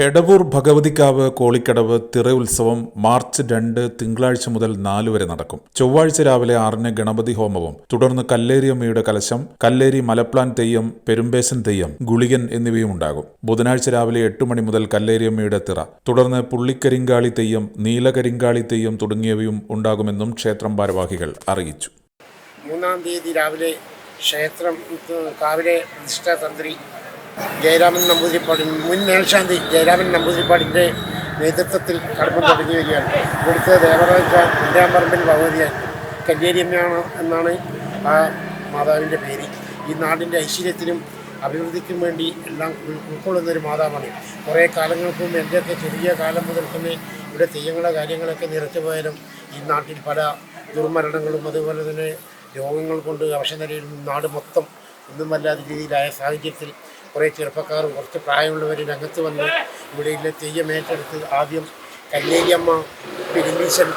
എടവൂർ ഭഗവതിക്കാവ് കോളിക്കടവ് തിറ ഉത്സവം മാർച്ച് 2 തിങ്കളാഴ്ച മുതൽ 4 വരെ നടക്കും. ചൊവ്വാഴ്ച രാവിലെ 6 ഗണപതി ഹോമവും തുടർന്ന് കല്ലേരിയമ്മയുടെ കലശം, കല്ലേരി മലപ്ലാൻ തെയ്യം, പെരുമ്പേശൻ തെയ്യം, ഗുളികൻ എന്നിവയും ഉണ്ടാകും. ബുധനാഴ്ച രാവിലെ 8 മണി മുതൽ കല്ലേരിയമ്മയുടെ തിറ, തുടർന്ന് പുള്ളിക്കരിങ്കാളി തെയ്യം, നീലകരിങ്കാളി തെയ്യം തുടങ്ങിയവയും ഉണ്ടാകുമെന്നും ക്ഷേത്രം ഭാരവാഹികൾ അറിയിച്ചു. 3-ാം തീയതി രാവിലെ ക്ഷേത്രം കാവിലെ പ്രതിഷ്ഠാതന്ത്രി ജയരാമൻ നമ്പൂതിരിപ്പാട്, മുൻ മേൽശാന്തി ജയരാമൻ നമ്പൂതിരിപ്പാടിൻ്റെ നേതൃത്വത്തിൽ കർമ്മം തുടങ്ങി വരികയാണ്. ഇവിടുത്തെ ദേവരാജ കുഞ്ഞാമ്പറമ്പിൽ ഭഗവതിയാൻ കല്ലേരിയമ്മയാണ് എന്നാണ് ആ മാതാവിൻ്റെ പേര്. ഈ നാടിൻ്റെ ഐശ്വര്യത്തിനും അഭിവൃദ്ധിക്കും വേണ്ടി എല്ലാം ഉൾക്കൊള്ളുന്നൊരു മാതാവാണ്. കുറേ കാലങ്ങൾക്ക് മുമ്പ് എൻ്റെയൊക്കെ ചെറിയ കാലം മുതൽ തന്നെ ഇവിടെ തെയ്യങ്ങളെ കാര്യങ്ങളൊക്കെ നിറച്ചു പോയാലും ഈ നാട്ടിൽ പല ദുർമരണങ്ങളും അതുപോലെ തന്നെ രോഗങ്ങൾ കൊണ്ട് അവശനിലയിൽ നാട് മൊത്തം ഒന്നും വല്ലാത്ത രീതിയിലായ സാഹചര്യത്തിൽ കുറേ ചെറുപ്പക്കാരും കുറച്ച് പ്രായമുള്ളവർ രംഗത്ത് വന്ന് ഇവിടെയുള്ള തെയ്യം ഏറ്റെടുത്ത് ആദ്യം കല്ലേരിയമ്മ, പെരുമ്പീശൻ,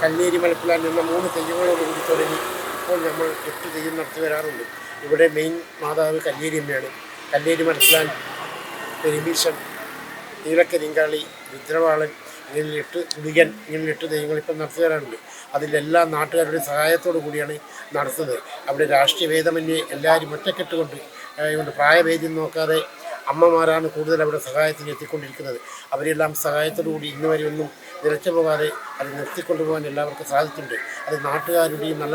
കല്ലേരി മലപ്ലാൻ എന്ന 3 തെയ്യങ്ങളോട് കൂടി തുടങ്ങി ഇപ്പോൾ നമ്മൾ 8 തെയ്യം നടത്തി വരാറുണ്ട്. ഇവിടെ മെയിൻ മാതാവ് കല്ലേരിയമ്മയാണ്. കല്ലേരി മലപ്ലാൻ, പെരുമ്പീശൻ, നീലക്കരിങ്കാളി, രുദ്രവാളൻ ഇങ്ങനെ 8 ഗുളികൻ ഇങ്ങനെ 8 തെയ്യങ്ങൾ ഇപ്പം നടത്തി വരാറുണ്ട്. അതിലെല്ലാ നാട്ടുകാരുടെ സഹായത്തോടു കൂടിയാണ് നടത്തുന്നത്. അവിടെ രാഷ്ട്രീയ ഭേദമന്യേ എല്ലാവരും ഒറ്റക്കെട്ടുകൊണ്ട് പ്രായഭേദം നോക്കാതെ അമ്മമാരാണ് കൂടുതൽ അവിടെ സഹായത്തിന് എത്തിക്കൊണ്ടിരിക്കുന്നത്. അവരെല്ലാം സഹായത്തോടു കൂടി ഇന്ന് വരെ ഒന്നും നിലച്ചു പോകാതെ അത് നിർത്തിക്കൊണ്ടുപോകാൻ എല്ലാവർക്കും സാധിച്ചിട്ടുണ്ട്. അത് നാട്ടുകാരുടെയും നല്ല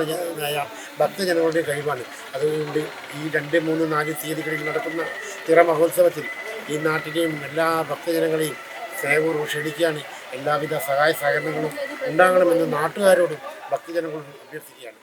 ഭക്തജനങ്ങളുടെയും കഴിവാണ്. അതുകൊണ്ട് ഈ 2, 3, 4 തീയതികളിൽ നടക്കുന്ന തിറ മഹോത്സവത്തിൽ ഈ നാട്ടിലെയും എല്ലാ ഭക്തജനങ്ങളെയും സ്നേഹപൂർവ്വം ക്ഷണിക്കുകയാണ്. എല്ലാവിധ സഹായ സഹകരണങ്ങളും ഉണ്ടാകണമെന്ന് നാട്ടുകാരോടും ഭക്തജനങ്ങളോടും അഭ്യർത്ഥിക്കുകയാണ്.